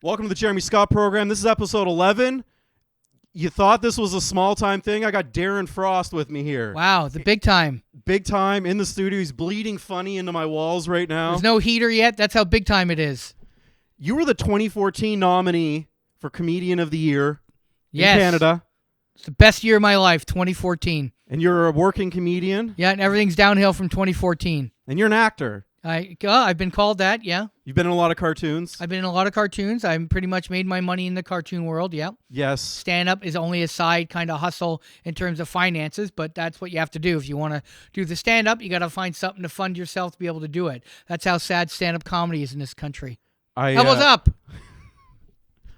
Welcome to the Jeremy Scott program. This is episode 11. You thought this was a small-time thing? I got Darren Frost with me here. Wow, the big time. Big time in the studio. He's bleeding funny into my walls right now. There's no heater yet. That's how big time it is. You were the 2014 nominee for Comedian of the Year in Yes. Canada. It's the best year of my life, 2014. And you're a working comedian. Yeah, and everything's downhill from 2014. And you're an actor. I've been called that, yeah. You've been in a lot of cartoons. I've been in a lot of cartoons. I've pretty much made my money in the cartoon world, yeah. Yes. Stand-up is only a side kind of hustle in terms of finances, but that's what you have to do. If you want to do the stand-up, you got to find something to fund yourself to be able to do it. That's how sad stand-up comedy is in this country. Elbows up!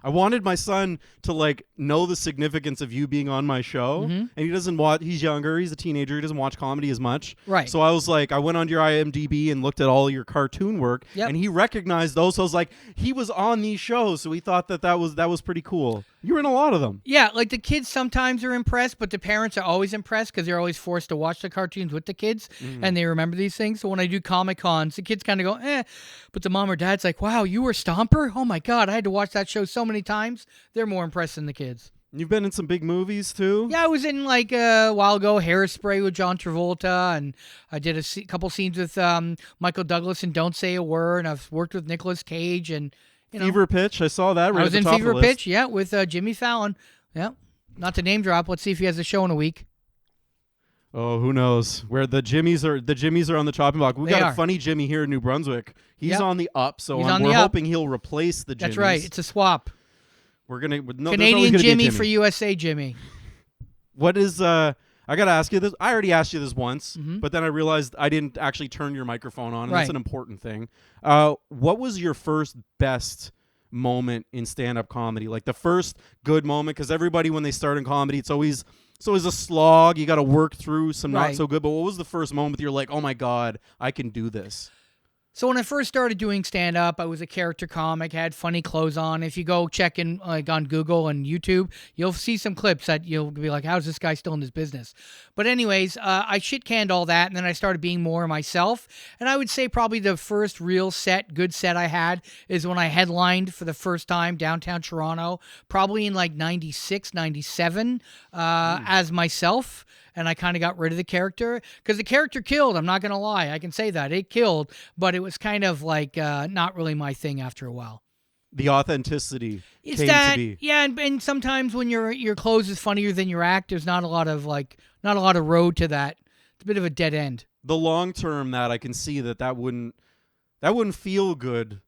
I wanted my son to know the significance of you being on my show, and he doesn't watch. He's younger. He's a teenager. He doesn't watch comedy as much. Right. So I went on your IMDb and looked at all your cartoon work, and he recognized those. So I was like, he was on these shows, so he thought that was pretty cool. You were in a lot of them. Yeah, like the kids sometimes are impressed, but the parents are always impressed because they're always forced to watch the cartoons with the kids, and they remember these things. So when I do Comic-Cons, the kids kind of go, but the mom or dad's like, wow, you were Stomper? Oh my God, I had to watch that show so many times. They're more impressed than the kids. You've been in some big movies too? Yeah, I was in a while ago, Hairspray with John Travolta, and I did a couple scenes with Michael Douglas in Don't Say a Word, and I've worked with Nicolas Cage and Fever Pitch, I saw that. Right I was at the in top Fever of the list. Pitch, yeah, with Jimmy Fallon. Yeah, not to name drop. Let's see if he has a show in a week. Oh, who knows? Where the Jimmys are on the chopping block. We got a funny Jimmy here in New Brunswick. He's on the up, so we're hoping he'll replace the Jimmys. That's right. It's a swap. We're gonna Canadian Jimmy for USA Jimmy. What is I gotta ask you this. I already asked you this once, but then I realized I didn't actually turn your microphone on, and that's an important thing. What was your first best moment in stand-up comedy? Like the first good moment, because everybody when they start in comedy, it's always a slog. You got to work through some not so good. But what was the first moment you're like, oh my God, I can do this? So when I first started doing stand-up, I was a character comic, had funny clothes on. If you go check in on Google and YouTube, you'll see some clips that you'll be like, how's this guy still in his business? But anyways, I shit-canned all that, and then I started being more myself. And I would say probably the first real good set I had is when I headlined for the first time downtown Toronto, probably in 96, 97, as myself. And I kind of got rid of the character because the character killed. I'm not going to lie. I can say that. It killed, but it was kind of not really my thing after a while. The authenticity it's came that, to be. Yeah, and sometimes when your clothes is funnier than your act, there's not a lot of road to that. It's a bit of a dead end. The long term that I can see that wouldn't feel good.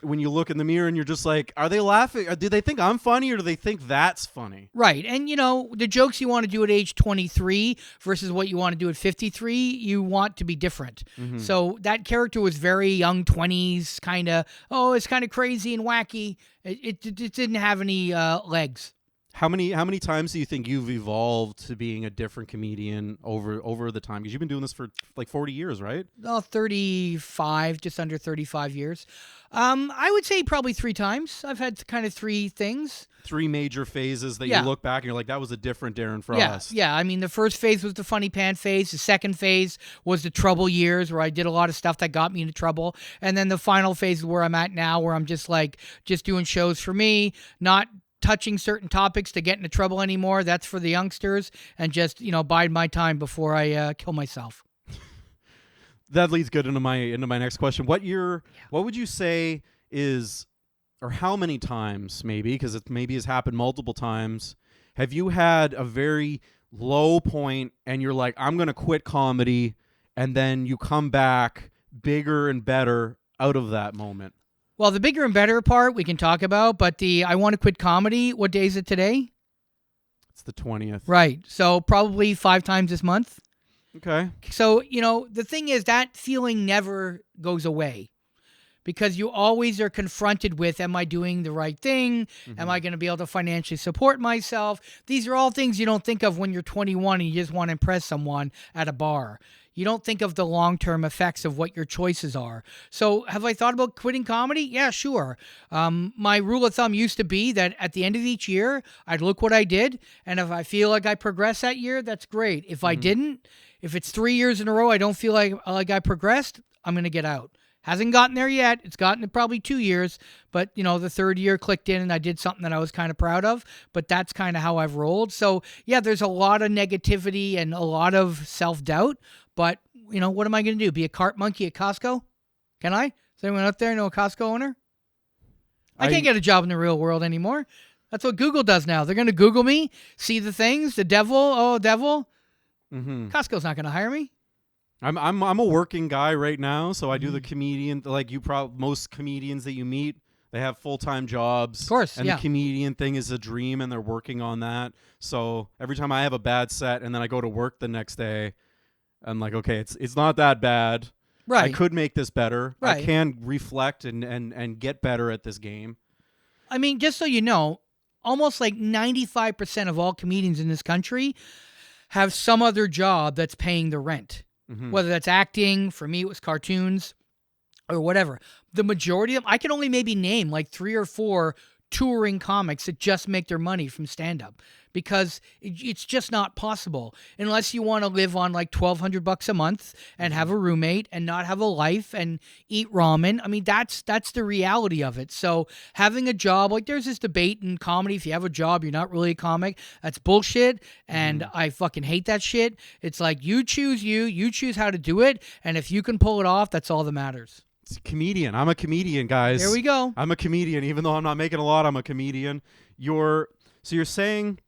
When you look in the mirror and you're just like, are they laughing? Do they think I'm funny or do they think that's funny? Right. And, the jokes you want to do at age 23 versus what you want to do at 53, you want to be different. So that character was very young 20s, kind of, it's kind of crazy and wacky. It didn't have any legs. How many times do you think you've evolved to being a different comedian over the time? Because you've been doing this for 40 years, right? 35, just under 35 years. I would say probably 3 times. I've had kind of 3 things. 3 major phases that you look back and you're like, that was a different Darren Frost. Yeah. I mean, the first phase was the funny pants phase. The second phase was the trouble years where I did a lot of stuff that got me into trouble. And then the final phase is where I'm at now, where I'm just doing shows for me, not touching certain topics to get into trouble anymore. That's for the youngsters, and just bide my time before I kill myself. That leads good into my next question. What would you say is, or how many times maybe, because it maybe has happened multiple times, have you had a very low point and you're like, I'm gonna quit comedy, and then you come back bigger and better out of that moment? Well, the bigger and better part we can talk about, but I want to quit comedy, what day is it today? It's the 20th. Right. So probably 5 times this month. Okay. So, the thing is that feeling never goes away because you always are confronted with, am I doing the right thing? Am I going to be able to financially support myself? These are all things you don't think of when you're 21 and you just want to impress someone at a bar. You don't think of the long-term effects of what your choices are. So have I thought about quitting comedy? Yeah, sure. My rule of thumb used to be that at the end of each year, I'd look what I did, and if I feel like I progressed that year, that's great. If I didn't, if it's 3 years in a row I don't feel like I progressed, I'm going to get out. Hasn't gotten there yet. It's gotten probably 2 years, but the third year clicked in and I did something that I was kind of proud of, but that's kind of how I've rolled. So yeah, there's a lot of negativity and a lot of self-doubt, but what am I going to do? Be a cart monkey at Costco? Can I? Is anyone out there know a Costco owner? I can't get a job in the real world anymore. That's what Google does now. They're going to Google me, see the things, the devil, devil. Mm-hmm. Costco's not going to hire me. I'm a working guy right now, so I do the comedian, like most comedians that you meet, they have full-time jobs. Of course, and the comedian thing is a dream, and they're working on that. So every time I have a bad set and then I go to work the next day, I'm like, okay, it's not that bad. Right. I could make this better. Right. I can reflect and get better at this game. I mean, just so you know, almost like 95% of all comedians in this country have some other job that's paying the rent. Mm-hmm. Whether that's acting, for me it was cartoons, or whatever. The majority of them, I can only maybe name like 3 or 4 touring comics that just make their money from stand-up, because it's just not possible unless you want to live on like $1,200 a month and have a roommate and not have a life and eat ramen. I mean, that's the reality of it. So having a job, like there's this debate in comedy, if you have a job, you're not really a comic. That's bullshit, and I fucking hate that shit. It's like you choose how to do it, and if you can pull it off, that's all that matters. It's a comedian. I'm a comedian, guys. There we go. I'm a comedian. Even though I'm not making a lot, I'm a comedian. You're saying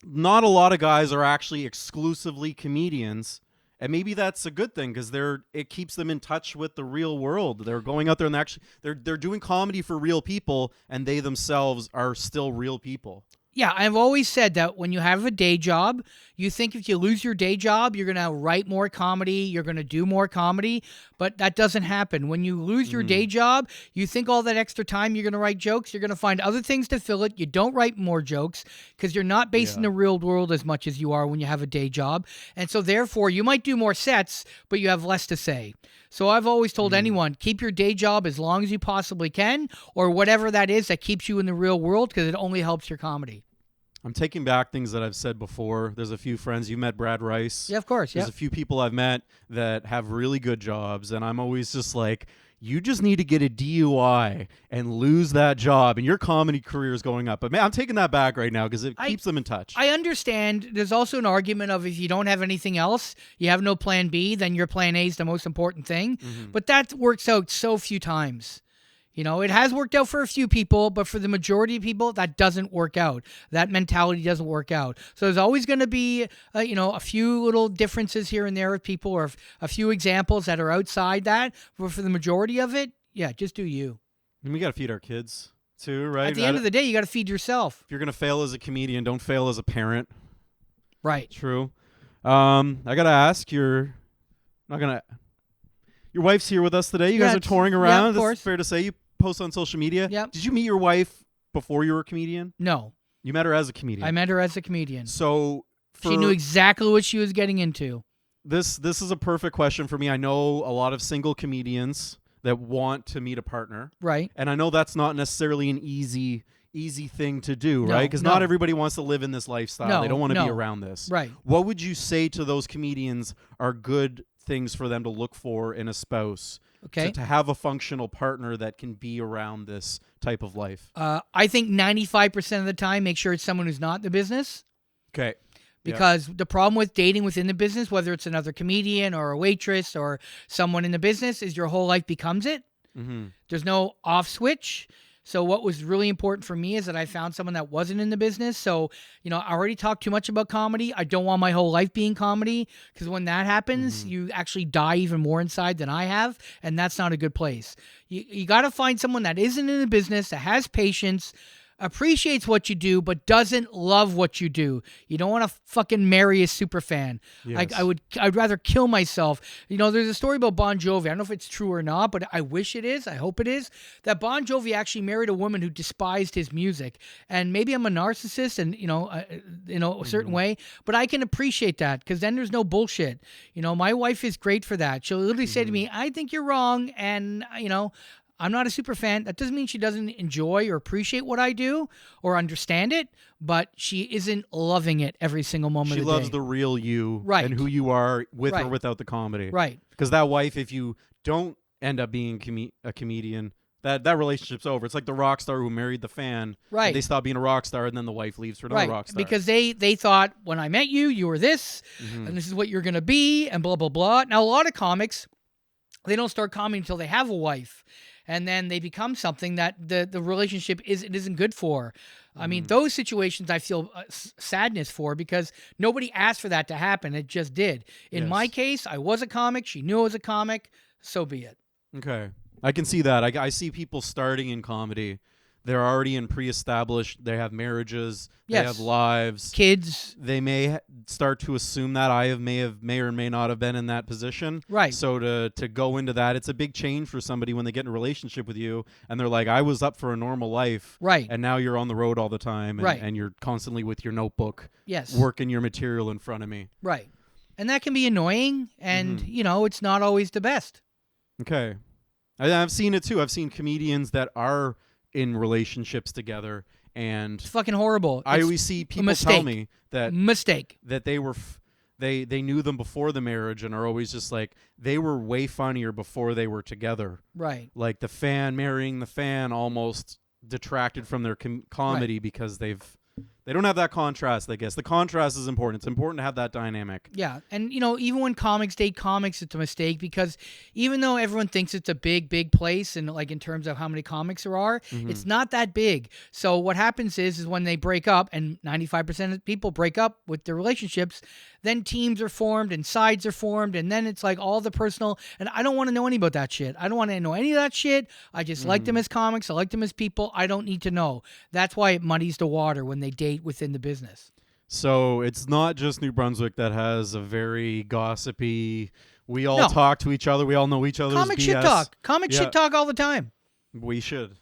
not a lot of guys are actually exclusively comedians, and maybe that's a good thing because it keeps them in touch with the real world. They're going out there and they're doing comedy for real people, and they themselves are still real people. Yeah, I've always said that when you have a day job, you think if you lose your day job, you're going to write more comedy, you're going to do more comedy, but that doesn't happen. When you lose your day job, you think all that extra time you're going to write jokes, you're going to find other things to fill it. You don't write more jokes because you're not based in the real world as much as you are when you have a day job. And so therefore, you might do more sets, but you have less to say. So I've always told anyone, keep your day job as long as you possibly can, or whatever that is that keeps you in the real world, because it only helps your comedy. I'm taking back things that I've said before. There's a few friends. You met Brad Rice. Yeah, of course. There's a few people I've met that have really good jobs, and I'm always just like, you just need to get a DUI and lose that job, and your comedy career is going up. But man, I'm taking that back right now because it keeps them in touch. I understand. There's also an argument of if you don't have anything else, you have no plan B, then your plan A is the most important thing. But that works out so few times. It has worked out for a few people, but for the majority of people, that doesn't work out. That mentality doesn't work out. So there's always going to be, a few little differences here and there with people, or a few examples that are outside that. But for the majority of it, yeah, just do you. And we got to feed our kids too, right? At the end of the day, you got to feed yourself. If you're going to fail as a comedian, don't fail as a parent. Right. True. I got to ask, your wife's here with us today. You guys are touring around. Yeah, of course. It's fair to say. You post on social media. Yep. Did you meet your wife before you were a comedian? No. You met her as a comedian. I met her as a comedian. So she knew exactly what she was getting into. This is a perfect question for me. I know a lot of single comedians that want to meet a partner. Right. And I know that's not necessarily an easy thing to do, right? Because not everybody wants to live in this lifestyle. They don't want to be around this. Right. What would you say to those comedians are good things for them to look for in a spouse? Okay. To have a functional partner that can be around this type of life. I think 95% of the time, make sure it's someone who's not in the business. Okay. Because the problem with dating within the business, whether it's another comedian or a waitress or someone in the business, is your whole life becomes it. There's no off switch. So what was really important for me is that I found someone that wasn't in the business. So, I already talked too much about comedy. I don't want my whole life being comedy, because when that happens, you actually die even more inside than I have, and that's not a good place. You got to find someone that isn't in the business, that has patience, appreciates what you do, but doesn't love what you do. You don't want to fucking marry a super fan. Yes. I'd rather kill myself. There's a story about Bon Jovi. I don't know if it's true or not, but I wish it is. I hope it is. That Bon Jovi actually married a woman who despised his music. And maybe I'm a narcissist and, a certain way, but I can appreciate that, because then there's no bullshit. My wife is great for that. She'll literally say to me, I think you're wrong. And, I'm not a super fan. That doesn't mean she doesn't enjoy or appreciate what I do or understand it, but she isn't loving it every single moment of the day. She loves the real you and who you are with or without the comedy. Right. Because that wife, if you don't end up being a comedian, that relationship's over. It's like the rock star who married the fan. Right. They stop being a rock star, and then the wife leaves for another rock star. Because they thought, when I met you, you were this, and this is what you're going to be, and blah, blah, blah. Now, a lot of comics, they don't start comedy until they have a wife, and then they become something that the relationship isn't good for. I mean, those situations I feel sadness for, because nobody asked for that to happen. It just did. In my case, I was a comic. She knew I was a comic. So be it. Okay. I can see that. I see people starting in comedy. They're already in pre-established. They have marriages. They have lives. Kids. They may start to assume that I may or may not have been in that position. Right. So to go into that, it's a big change for somebody when they get in a relationship with you and they're like, I was up for a normal life. Right. And now you're on the road all the time. And, and you're constantly with your notebook. Yes. Working your material in front of me. Right. And that can be annoying. And, it's not always the best. Okay. I've seen it too. I've seen comedians that are in relationships together, and it's fucking horrible. I always see people tell me that that they were they knew them before the marriage and are always just like, they were way funnier before they were together. Right. Like the fan marrying the fan almost detracted from their comedy because they don't have that contrast, I guess. The contrast is important. It's important to have that dynamic. Yeah. And, even when comics date comics, it's a mistake, because even though everyone thinks it's a big, big place, and like in terms of how many comics there are, it's not that big. So what happens is when they break up, and 95% of people break up with their relationships, then teams are formed and sides are formed, and then it's like all the personal, and I don't want to know any about that shit. I don't want to know any of that shit. I just like them as comics. I like them as people. I don't need to know. That's why it muddies the water when they date within the business. So it's not just New Brunswick that has a very gossipy, we all talk to each other, we all know each other's comic BS. Shit talk. Comic shit talk all the time. We should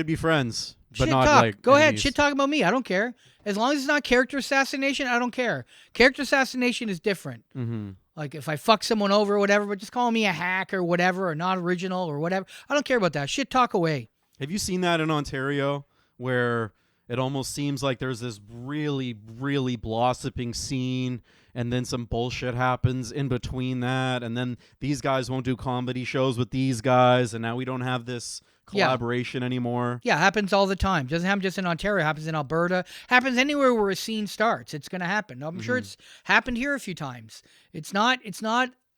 be friends, but shit not talk. like Go enemies. ahead, shit talk about me. I don't care. As long as it's not character assassination, I don't care. Character assassination is different. Like if I fuck someone over or whatever, but just call me a hack or whatever, or not original or whatever. I don't care about that. Shit talk away. Have you seen that in Ontario where it almost seems like there's this really, really blossoming scene, and then some bullshit happens in between that, and then these guys won't do comedy shows with these guys, and now we don't have this collaboration anymore. Yeah, happens all the time. Doesn't happen just in Ontario. Happens in Alberta. Happens anywhere where a scene starts. It's going to happen. I'm sure it's happened here a few times. It's not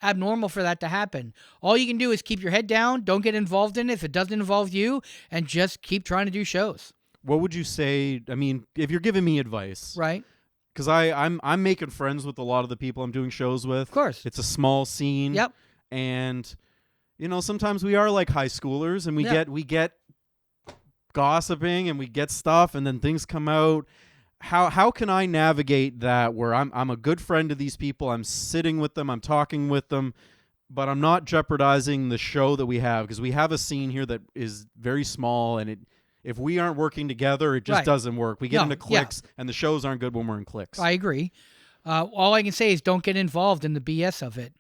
abnormal for that to happen. All you can do is keep your head down. Don't get involved in it if it doesn't involve you, and just keep trying to do shows. What would you say? I mean, if you're giving me advice, right? Because I'm making friends with a lot of the people I'm doing shows with. Of course, it's a small scene. Yep. And sometimes we are like high schoolers, and we get gossiping, and we get stuff, and then things come out. How can I navigate that where I'm a good friend to these people? I'm sitting with them, I'm talking with them, but I'm not jeopardizing the show that we have, because we have a scene here that is very small, and if we aren't working together, it just doesn't work. We get into cliques, and the shows aren't good when we're in cliques. I agree. All I can say is don't get involved in the BS of it.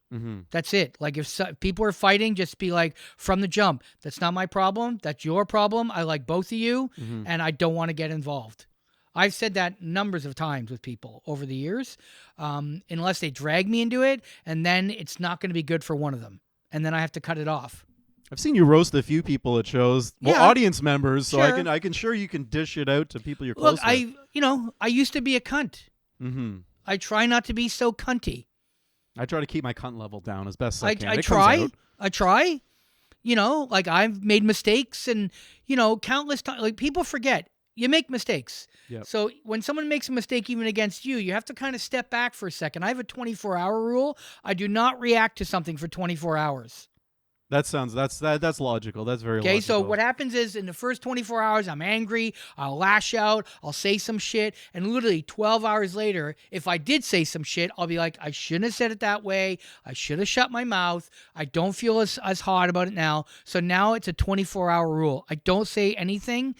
That's it. Like if people are fighting, just be like, from the jump, that's not my problem. That's your problem. I like both of you, and I don't want to get involved. I've said that numbers of times with people over the years, unless they drag me into it, and then it's not going to be good for one of them, and then I have to cut it off. I've seen you roast a few people at shows, audience members, so sure. I can sure you can dish it out to people you're close with. Look, I used to be a cunt. I try not to be so cunty. I try to keep my cunt level down as best I can. I try. Like I've made mistakes, and countless times. Like people forget. You make mistakes. Yep. So when someone makes a mistake even against you, you have to kind of step back for a second. I have a 24-hour rule. I do not react to something for 24 hours. That's logical. That's very logical. Okay, so what happens is in the first 24 hours, I'm angry. I'll lash out. I'll say some shit. And literally 12 hours later, if I did say some shit, I'll be like, I shouldn't have said it that way. I should have shut my mouth. I don't feel as hot about it now. So now it's a 24-hour rule. I don't say anything.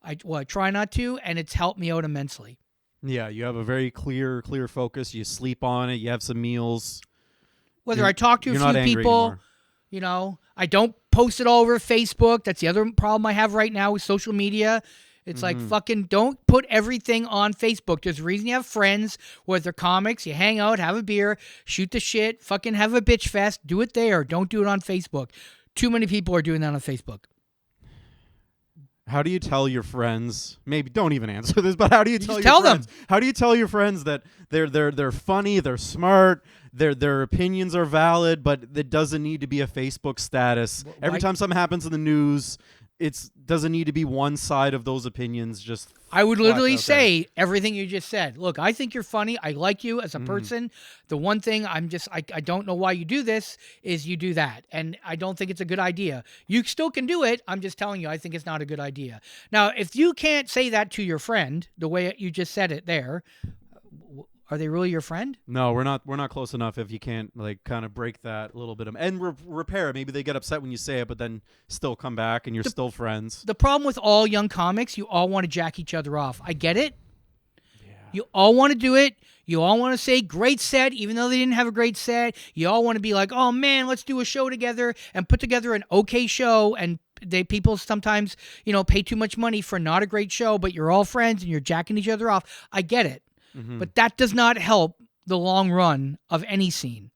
I try not to, and it's helped me out immensely. Yeah, you have a very clear focus. You sleep on it. You have some meals. Whether I talk to a few people, I don't post it all over Facebook. That's the other problem I have right now with social media. It's like fucking don't put everything on Facebook. There's a reason you have friends, whether they're comics, you hang out, have a beer, shoot the shit, fucking have a bitch fest, do it there. Don't do it on Facebook. Too many people are doing that on Facebook. How do you tell your friends? Maybe don't even answer this, but how do you tell them? How do you tell your friends that they're funny, they're smart, their opinions are valid, but it doesn't need to be a Facebook status. Every time something happens in the news, it doesn't need to be one side of those opinions. Just I would literally say everything you just said. Look, I think you're funny. I like you as a person. The one thing I don't know why you do this is you do that. And I don't think it's a good idea. You still can do it. I'm just telling you, I think it's not a good idea. Now, if you can't say that to your friend, the way you just said it there, are they really your friend? No, we're not close enough if you can't like kind of break that little bit of and repair it. Maybe they get upset when you say it, but then still come back and you're still friends. The problem with all young comics, you all want to jack each other off. I get it. Yeah. You all want to do it. You all want to say great set, even though they didn't have a great set. You all want to be like, oh man, let's do a show together and put together an okay show. And people sometimes, pay too much money for not a great show, but you're all friends and you're jacking each other off. I get it. But that does not help the long run of any scene.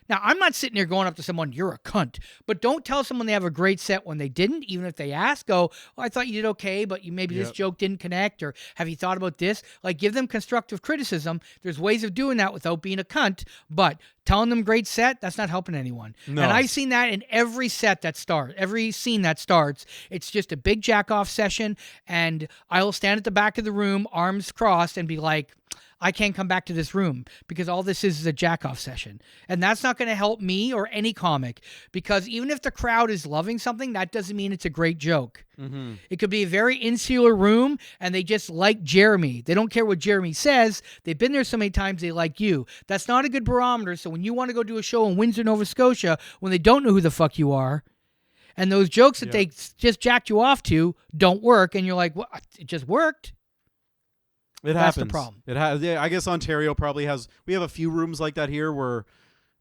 Now, I'm not sitting there going up to someone, you're a cunt. But don't tell someone they have a great set when they didn't, even if they ask. Go, oh, I thought you did okay, but maybe this joke didn't connect, or have you thought about this? Like, give them constructive criticism. There's ways of doing that without being a cunt, but telling them great set, that's not helping anyone. No. And I've seen that in every set that starts, every scene that starts. It's just a big jack-off session, and I'll stand at the back of the room, arms crossed, and be like, I can't come back to this room because all this is a jack-off session. And that's not going to help me or any comic, because even if the crowd is loving something, that doesn't mean it's a great joke. It could be a very insular room and they just like Jeremy. They don't care what Jeremy says. They've been there so many times, they like you. That's not a good barometer. So when you want to go do a show in Windsor, Nova Scotia, when they don't know who the fuck you are, and those jokes that they just jacked you off to don't work, and you're like, well, it just worked. That's happens. The problem. Yeah, I guess Ontario probably has. We have a few rooms like that here where,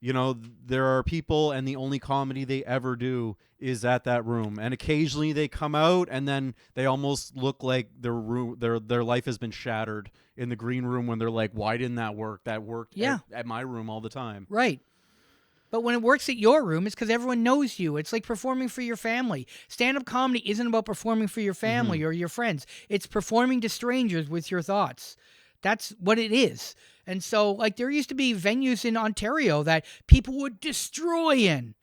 there are people and the only comedy they ever do is at that room, and occasionally they come out and then they almost look like their life has been shattered in the green room when they're like, why didn't that work? That worked at my room all the time. Right. But when it works at your room, it's because everyone knows you. It's like performing for your family. Stand-up comedy isn't about performing for your family or your friends. It's performing to strangers with your thoughts. That's what it is. And so, like, there used to be venues in Ontario that people would destroy in.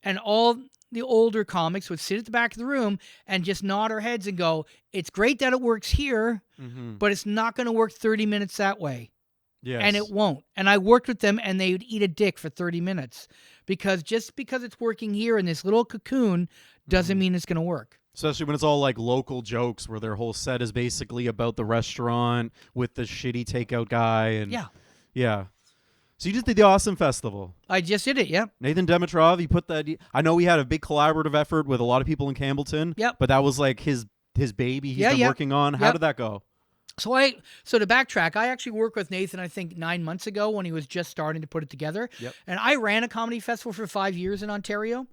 And all the older comics would sit at the back of the room and just nod our heads and go, it's great that it works here, but it's not going to work 30 minutes that way. Yes. And it won't. And I worked with them, and they would eat a dick for 30 minutes. Because just because it's working here in this little cocoon doesn't mean it's going to work. Especially when it's all like local jokes where their whole set is basically about the restaurant with the shitty takeout guy. And yeah. So you just did the Awesome Festival. I just did it, yeah. Nathan Dimitrov, he put that. I know we had a big collaborative effort with a lot of people in Campbellton. Yep. But that was like his baby he's been working on. How did that go? So to backtrack, I actually worked with Nathan, I think 9 months ago when he was just starting to put it together. Yep. And I ran a comedy festival for 5 years in Ontario.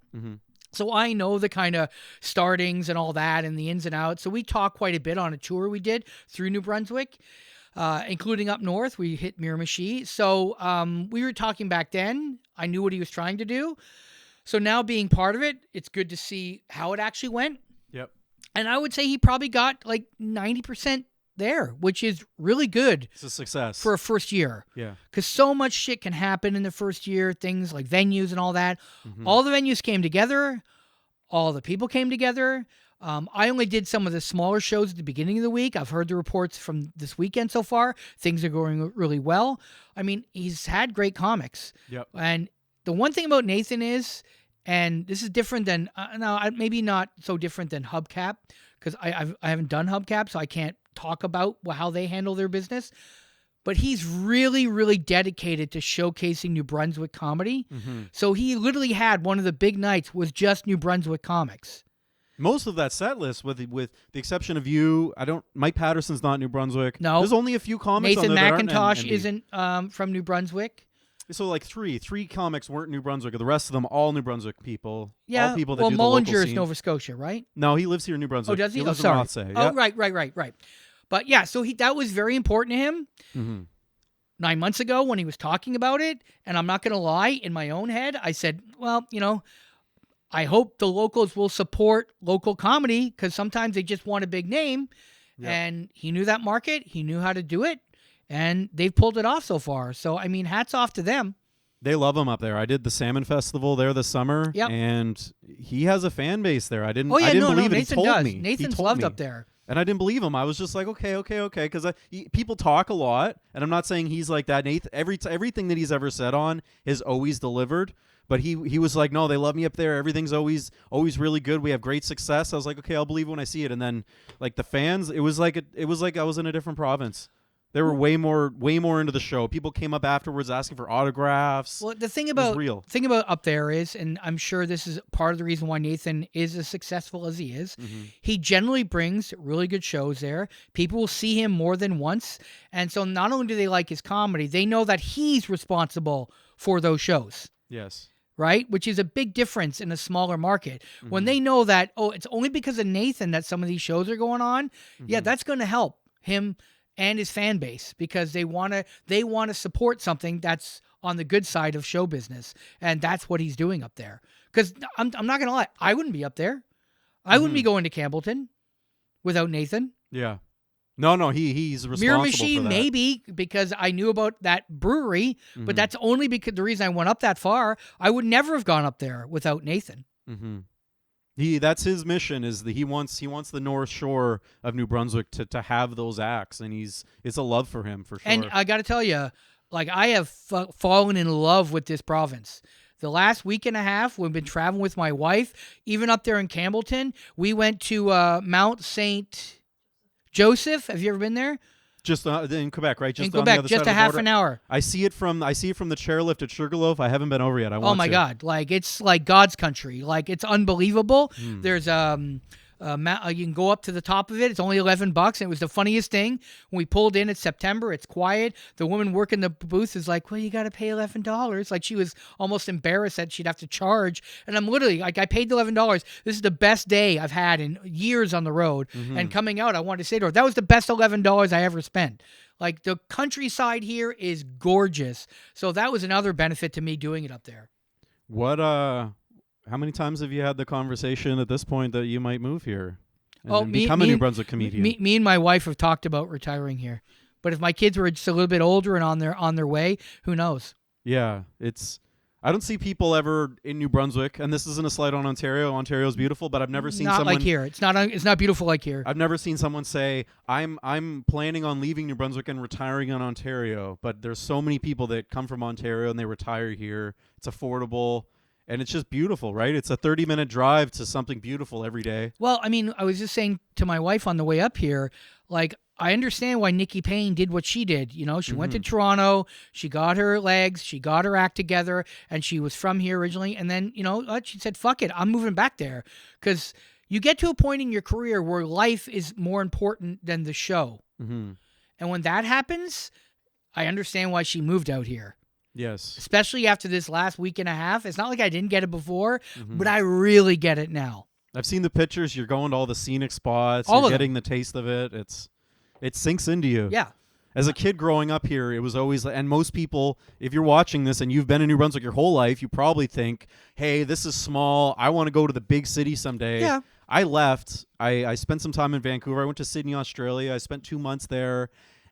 So I know the kind of startings and all that and the ins and outs. So we talked quite a bit on a tour we did through New Brunswick, including up north. We hit Miramichi. So we were talking back then. I knew what he was trying to do. So now being part of it, it's good to see how it actually went. Yep. And I would say he probably got like 90% there, which is really good. It's a success for a first year. Yeah, because so much shit can happen in the first year, things like venues and all that. All the venues came together, all the people came together. I only did some of the smaller shows at the beginning of the week. I've heard the reports from this weekend so far. Things are going really well. I mean, he's had great comics. Yep. And the one thing about Nathan is, and this is different than maybe not so different than Hubcap, because I haven't done Hubcap, so I can't talk about how they handle their business, but he's really, really dedicated to showcasing New Brunswick comedy. So he literally had one of the big nights was just New Brunswick comics. Most of that set list, with the exception of you, Mike Patterson's not New Brunswick. No, there's only a few comics. Nathan on there McIntosh isn't from New Brunswick. So like three comics weren't New Brunswick. The rest of them all New Brunswick people. Yeah, all people that do Mullinger the local is scene. Nova Scotia, right? No, he lives here in New Brunswick. Oh, does he? Lives sorry. in Rothsay. Oh, yep. Right. But yeah, so that was very important to him. 9 months ago when he was talking about it, and I'm not going to lie, in my own head, I said, well, I hope the locals will support local comedy because sometimes they just want a big name. Yep. And he knew that market. He knew how to do it. And they've pulled it off so far. So, I mean, hats off to them. They love him up there. I did the Salmon Festival there this summer. Yep. And he has a fan base there. I didn't believe it. Nathan He told does. me. Nathan's loved up there. And I didn't believe him. I was just like, okay. Because people talk a lot. And I'm not saying he's like that. Nathan, everything that he's ever said on has always delivered. But he was like, no, they love me up there. Everything's always really good. We have great success. I was like, okay, I'll believe it when I see it. And then, like, the fans, it was like I was in a different province. They were way more into the show. People came up afterwards asking for autographs. Well, the thing about up there is, and I'm sure this is part of the reason why Nathan is as successful as he is, he generally brings really good shows there. People will see him more than once. And so not only do they like his comedy, they know that he's responsible for those shows. Yes. Right? Which is a big difference in a smaller market. When they know that, it's only because of Nathan that some of these shows are going on, yeah, that's going to help him and his fan base because they want to support something that's on the good side of show business. And that's what he's doing up there. Because I'm not going to lie, I wouldn't be up there. I wouldn't be going to Campbellton without Nathan. Yeah. No, he's responsible Mirror Machine, for that. maybe, because I knew about that brewery, but that's only because the reason I went up that far. I would never have gone up there without Nathan. That's his mission. Is that he wants the North Shore of New Brunswick to have those acts, and it's a love for him for sure. And I got to tell you, like I have fallen in love with this province. The last week and a half, we've been traveling with my wife, even up there in Campbellton. We went to Mount St. Joseph. Have you ever been there? Just in Quebec, right? Just in Quebec, on the other just side a of the half border. an hour. I see it from the chairlift at Sugarloaf. I haven't been over yet. I want to. Oh my God! Like it's like God's country. Like it's unbelievable. There's you can go up to the top of it. It's only $11, and it was the funniest thing. When we pulled in, it's September. It's quiet. The woman working the booth is like, "Well, you got to pay $11." Like she was almost embarrassed that she'd have to charge. And I'm literally like, I paid the $11. This is the best day I've had in years on the road. And coming out, I wanted to say to her, that was the best $11 I ever spent. Like the countryside here is gorgeous. So that was another benefit to me doing it up there. How many times have you had the conversation at this point that you might move here and become a New Brunswick comedian? Me and my wife have talked about retiring here. But if my kids were just a little bit older and on their way, who knows? Yeah, I don't see people ever in New Brunswick, and this isn't a slight on Ontario. Ontario's beautiful, but I've never seen someone like here. It's not beautiful like here. I've never seen someone say, I'm planning on leaving New Brunswick and retiring in Ontario. But there's so many people that come from Ontario and they retire here. It's affordable. And it's just beautiful, right? It's a 30-minute drive to something beautiful every day. Well, I mean, I was just saying to my wife on the way up here, like, I understand why Nikki Payne did what she did. You know, she went to Toronto, she got her legs, she got her act together, and she was from here originally. And then, you know, she said, fuck it, I'm moving back there. Because you get to a point in your career where life is more important than the show. And when that happens, I understand why she moved out here. Yes. Especially after this last week and a half. It's not like I didn't get it before, but I really get it now. I've seen the pictures. You're going to all the scenic spots. You're getting the taste of it. It sinks into you. Yeah. As a kid growing up here, it was always, and most people, if you're watching this and you've been in New Brunswick your whole life, you probably think, hey, this is small. I want to go to the big city someday. Yeah. I left. I spent some time in Vancouver. I went to Sydney, Australia. I spent 2 months there.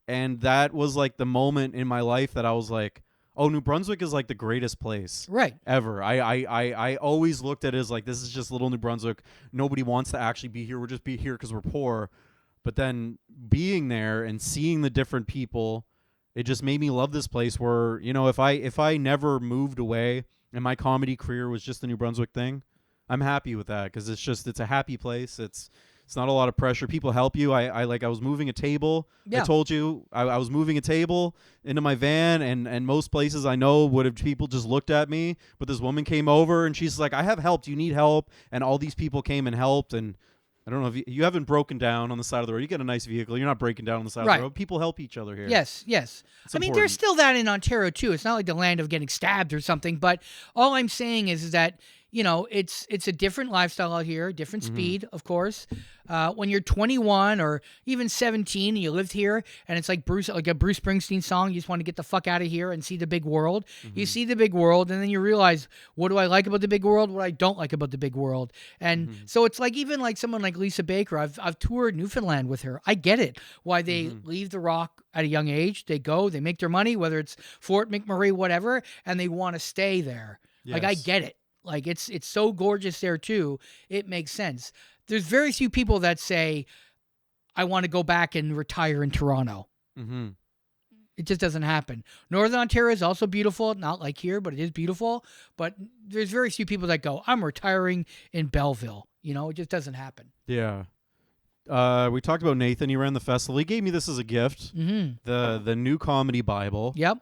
And that was like the moment in my life that I was like, oh, New Brunswick is like the greatest place ever. I always looked at it as like, this is just little New Brunswick. Nobody wants to actually be here. We'll just be here because we're poor. But then being there and seeing the different people, it just made me love this place where, you know, if I never moved away and my comedy career was just the New Brunswick thing, I'm happy with that because it's a happy place. It's not a lot of pressure. People help you. I was moving a table. Yeah. I told you I was moving a table into my van, and most places I know would have people just looked at me. But this woman came over, and she's like, I have help. Do you need help? And all these people came and helped. And I don't know if you haven't broken down on the side of the road. You get a nice vehicle. You're not breaking down on the side of the road. People help each other here. Yes. I mean, there's still that in Ontario, too. It's not like the land of getting stabbed or something. But all I'm saying is that it's a different lifestyle out here, different speed, of course. When you're 21 or even 17 and you lived here, and it's like a Bruce Springsteen song, you just want to get the fuck out of here and see the big world. You see the big world, and then you realize, what do I like about the big world? What I don't like about the big world. And so it's like, even like someone like Lisa Baker, I've toured Newfoundland with her. I get it. Why they leave the rock at a young age. They go, they make their money, whether it's Fort McMurray, whatever, and they want to stay there. Yes. Like, I get it. Like, it's so gorgeous there too. It makes sense. There's very few people that say, I want to go back and retire in Toronto. It just doesn't happen. Northern Ontario is also beautiful. Not like here, but it is beautiful. But there's very few people that go, I'm retiring in Belleville. It just doesn't happen. Yeah. We talked about Nathan. He ran the festival. He gave me this as a gift. The new comedy Bible. Yep.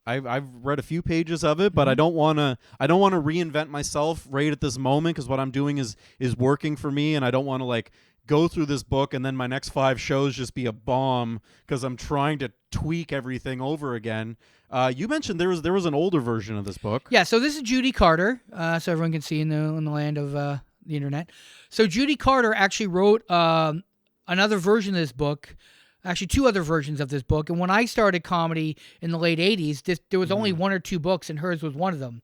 I've read a few pages of it, but I don't want to reinvent myself right at this moment, because what I'm doing is working for me, and I don't want to like go through this book and then my next 5 shows just be a bomb because I'm trying to tweak everything over again. You mentioned there was an older version of this book. Yeah, so this is Judy Carter, so everyone can see in the land of the internet. So Judy Carter actually wrote another version of this book. Actually, 2 other versions of this book. And when I started comedy in the late 80s, there was only 1 or 2 books, and hers was one of them.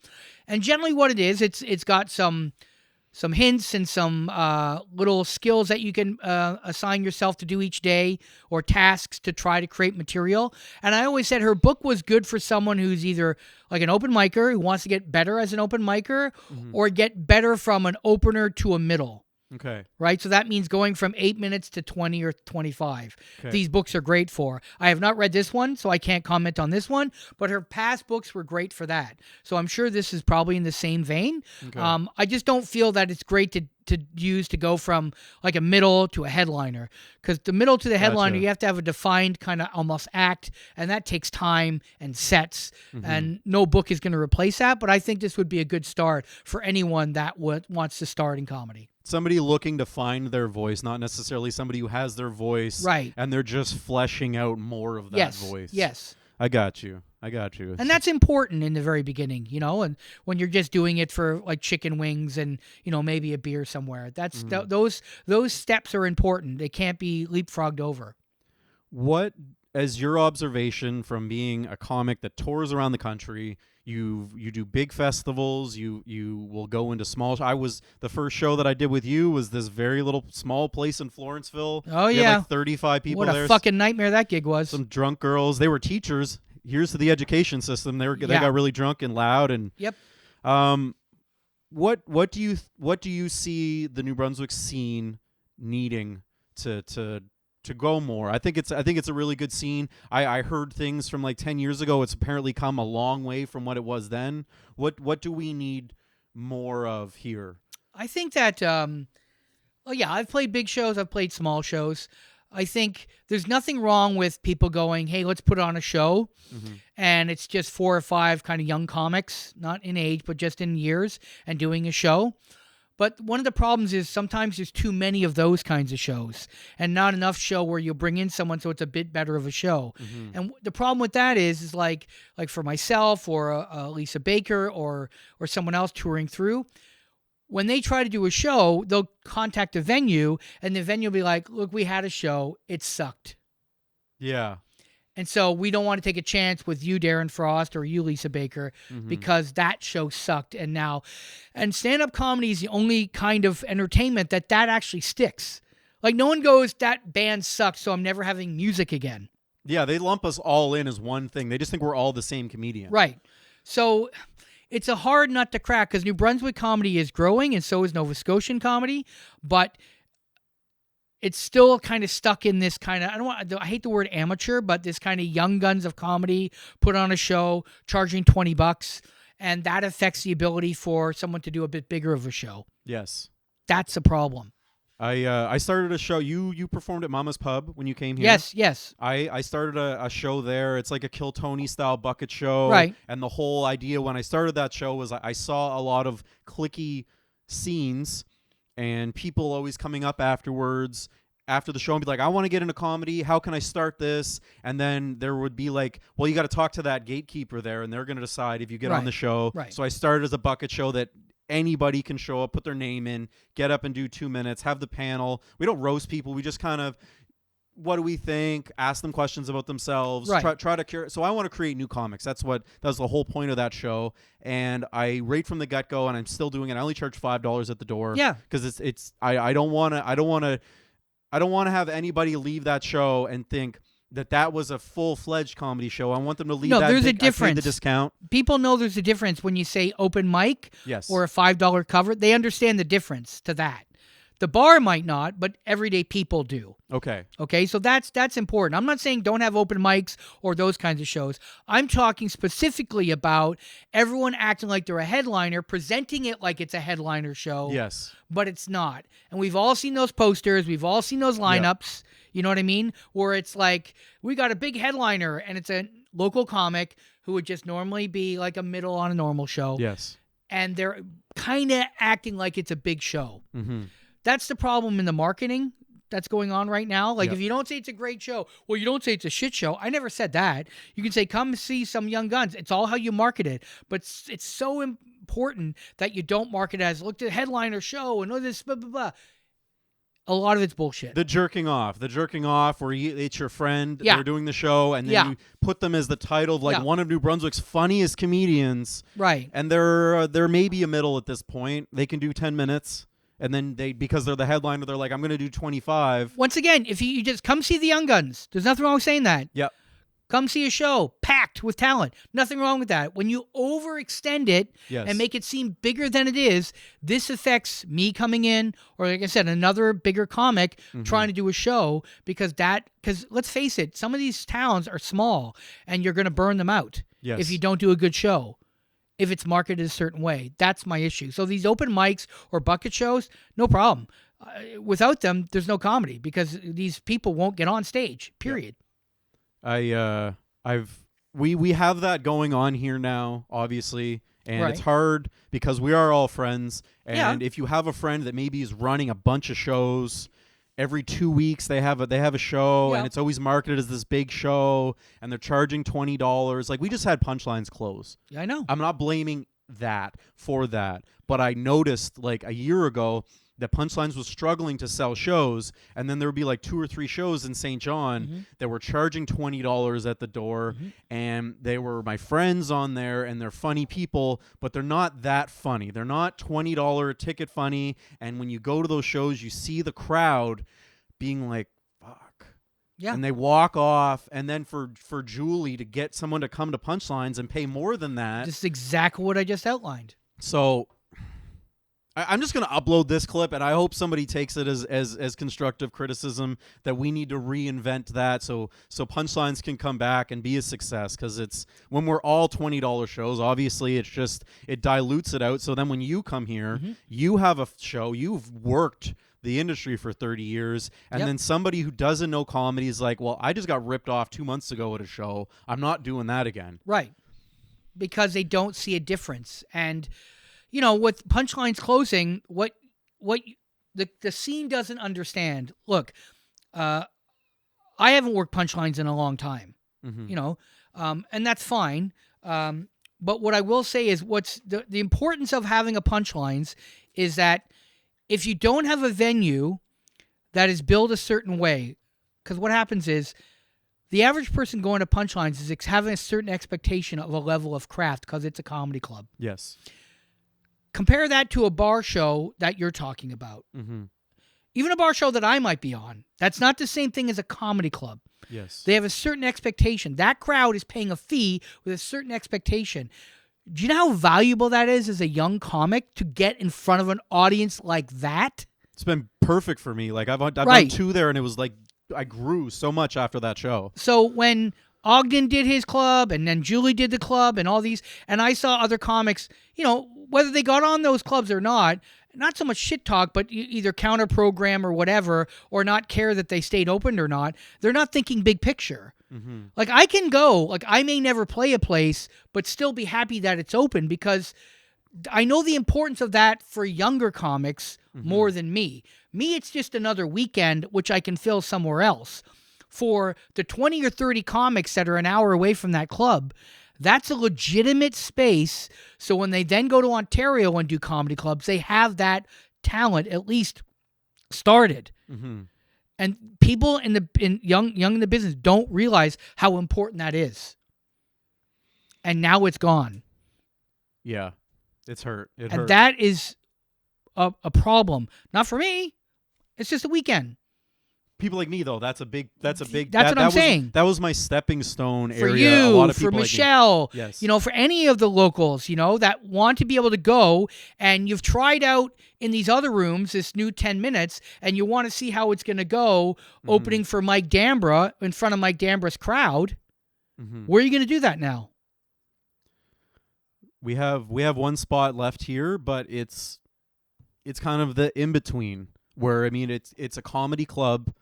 And generally what it is, it's got some hints and some little skills that you can assign yourself to do each day, or tasks to try to create material. And I always said her book was good for someone who's either like an open micer who wants to get better as an open micer, or get better from an opener to a middle. Okay. Right? So that means going from 8 minutes to 20 or 25. Okay. These books are great for. I have not read this one, so I can't comment on this one, but her past books were great for that. So I'm sure this is probably in the same vein. Okay. I just don't feel that it's great to use to go from like a middle to a headliner, because the middle to the headliner, you have to have a defined kind of almost act, and that takes time and sets, and no book is going to replace that. But I think this would be a good start for anyone that wants to start in comedy. Somebody looking to find their voice, not necessarily somebody who has their voice, right? And they're just fleshing out more of that voice. Yes. I got you. And that's important in the very beginning, and when you're just doing it for like chicken wings and, maybe a beer somewhere. That's those steps are important. They can't be leapfrogged over. What, as your observation from being a comic that tours around the country, you do big festivals, you will go into small. The first show that I did with you was this very little small place in Florenceville. Oh, we had like 35 people there. What a fucking nightmare that gig was. Some drunk girls. They were teachers. Here's to the education system. They got really drunk and loud, and yep. What do you see the New Brunswick scene needing to go more? I think it's a really good scene. I heard things from like 10 years ago. It's apparently come a long way from what it was then. What do we need more of here? I think that I've played big shows, I've played small shows. I think there's nothing wrong with people going, hey, let's put on a show. And it's just 4 or 5 kind of young comics, not in age, but just in years, and doing a show. But one of the problems is sometimes there's too many of those kinds of shows, and not enough show where you bring in someone so it's a bit better of a show. And the problem with that is like for myself or Lisa Baker or someone else touring through, when they try to do a show, they'll contact a venue, and the venue will be like, look, we had a show. It sucked. Yeah. And so we don't want to take a chance with you, Darren Frost, or you, Lisa Baker, because that show sucked. And stand-up comedy is the only kind of entertainment that actually sticks. Like, no one goes, that band sucks, so I'm never having music again. Yeah, they lump us all in as one thing. They just think we're all the same comedian. Right. So it's a hard nut to crack, because New Brunswick comedy is growing, and so is Nova Scotian comedy, but it's still kind of stuck in this kind of, I hate the word amateur, but this kind of young guns of comedy, put on a show, charging $20, and that affects the ability for someone to do a bit bigger of a show. Yes. That's a problem. I started a show. You performed at Mama's Pub when you came here. Yes. I started a show there. It's like a Kill Tony style bucket show. Right. And the whole idea when I started that show was I saw a lot of cliquey scenes and people always coming up afterwards after the show and be like, I want to get into comedy. How can I start this? And then there would be like, well, you got to talk to that gatekeeper there, and they're going to decide if you get on the show. Right. So I started as a bucket show that anybody can show up, put their name in, get up and do 2 minutes, have the panel. We don't roast people. We just kind of, what do we think? Ask them questions about themselves. Right. Try to cure. So I want to create new comics. That was the whole point of that show. And I right from the get go, and I'm still doing it. I only charge $5 at the door. Yeah. Because I don't want to have anybody leave that show and think that was a full-fledged comedy show. I want them to leave that. No, there's a think, difference. The discount. People know there's a difference when you say open mic Yes. or a $5 cover. They understand the difference to that. The bar might not, but everyday people do. Okay. Okay, so that's important. I'm not saying don't have open mics or those kinds of shows. I'm talking specifically about everyone acting like they're a headliner, presenting it like it's a headliner show. Yes. But it's not. And we've all seen those posters. We've all seen those lineups. Yep. You know what I mean? Where it's like, we got a big headliner, and it's a local comic who would just normally be like a middle on a normal show. Yes. And they're kind of acting like it's a big show. Mm-hmm. That's the problem in the marketing that's going on right now. Like, if you don't say it's a great show, well, you don't say it's a shit show. I never said that. You can say, come see some young guns. It's all how you market it. But it's so important that you don't market it as, look at the headliner show and all this, blah, blah, blah. A lot of it's bullshit. The jerking off where it's your friend, Yeah. they're doing the show, and then you put them as the title of like one of New Brunswick's funniest comedians. Right. And they're maybe a middle at this point. They can do 10 minutes. And then because they're the headliner, they're like, I'm going to do 25. Once again, if you just come see the Young Guns, there's nothing wrong with saying that. Yep. Come see a show packed with talent. Nothing wrong with that. When you overextend it and make it seem bigger than it is, this affects me coming in, or like I said, another bigger comic trying to do a show, because let's face it, some of these towns are small and you're going to burn them out if you don't do a good show. If it's marketed a certain way. That's my issue. So these open mics or bucket shows, no problem. Without them, there's no comedy, because these people won't get on stage, period. Yeah. We have that going on here now, obviously, and it's hard because we are all friends. And if you have a friend that maybe is running a bunch of shows, every 2 weeks they have a show, and it's always marketed as this big show, and they're charging $20. Like, we just had Punchlines close. Yeah, I know. I'm not blaming that for that, but I noticed like a year ago that Punchlines was struggling to sell shows, and then there would be like 2 or 3 shows in St. John that were charging $20 at the door, and they were my friends on there, and they're funny people, but they're not that funny. They're not $20 ticket funny, and when you go to those shows, you see the crowd being like, fuck. Yeah. And they walk off, and then for Julie to get someone to come to Punchlines and pay more than that. This is exactly what I just outlined. So I'm just going to upload this clip, and I hope somebody takes it as constructive criticism that we need to reinvent that so Punchlines can come back and be a success, because it's when we're all $20 shows, obviously it dilutes it out. So then when you come here, you have a show, you've worked the industry for 30 years, and then somebody who doesn't know comedy is like, well, I just got ripped off 2 months ago at a show. I'm not doing that again. Right. Because they don't see a difference. And you know, with Punchlines closing, what the scene doesn't understand. Look, I haven't worked Punchlines in a long time, you know, and that's fine. But what I will say is, what's the importance of having a Punchlines is that if you don't have a venue that is built a certain way, because what happens is the average person going to Punchlines is having a certain expectation of a level of craft because it's a comedy club. Yes. Compare that to a bar show that you're talking about. Even a bar show that I might be on, that's not the same thing as a comedy club. Yes. They have a certain expectation. That crowd is paying a fee with a certain expectation. Do you know how valuable that is as a young comic to get in front of an audience like that? It's been perfect for me. Like, I've done 2 there, and it was like I grew so much after that show. So when Ogden did his club, and then Julie did the club, and all these, and I saw other comics, you know, whether they got on those clubs or not so much shit talk, but either counter program or whatever, or not care that they stayed open or not. They're not thinking big picture. Like, I can go, like, I may never play a place, but still be happy that it's open, because I know the importance of that for younger comics more than me. Me, it's just another weekend, which I can fill somewhere else. For the 20 or 30 comics that are an hour away from that club, that's a legitimate space. So when they then go to Ontario and do comedy clubs, they have that talent at least started. Mm-hmm. And people young in the business don't realize how important that is. And now it's gone. Yeah, it's hurt. And that is a problem. Not for me. It's just a weekend. People like me, though, that's a big. That's what I'm saying. That was my stepping stone for area. You, a lot of people for Michelle, like yes. For any of the locals, that want to be able to go, and you've tried out in these other rooms this new 10 minutes, and you want to see how it's going to go, opening for Mike Dambra in front of Mike Dambra's crowd. Mm-hmm. Where are you going to do that now? We have one spot left here, but it's kind of the in between where it's a comedy club.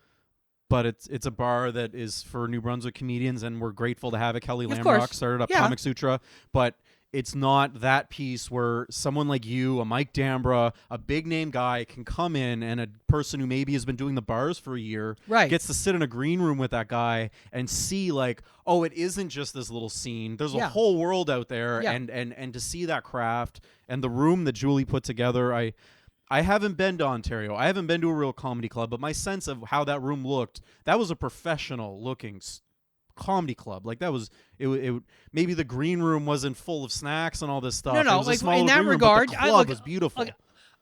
But it's a bar that is for New Brunswick comedians, and we're grateful to have it. Kelly Lamrock started up Comic Sutra, but it's not that piece where someone like you, a Mike Dambra, a big-name guy, can come in, and a person who maybe has been doing the bars for a year gets to sit in a green room with that guy and see, like, oh, it isn't just this little scene. There's a whole world out there, and to see that craft and the room that Julie put together, I haven't been to Ontario. I haven't been to a real comedy club, but my sense of how that room looked, that was a professional-looking comedy club. Like that was it. Maybe the green room wasn't full of snacks and all this stuff. No, like in that regard, the club was beautiful.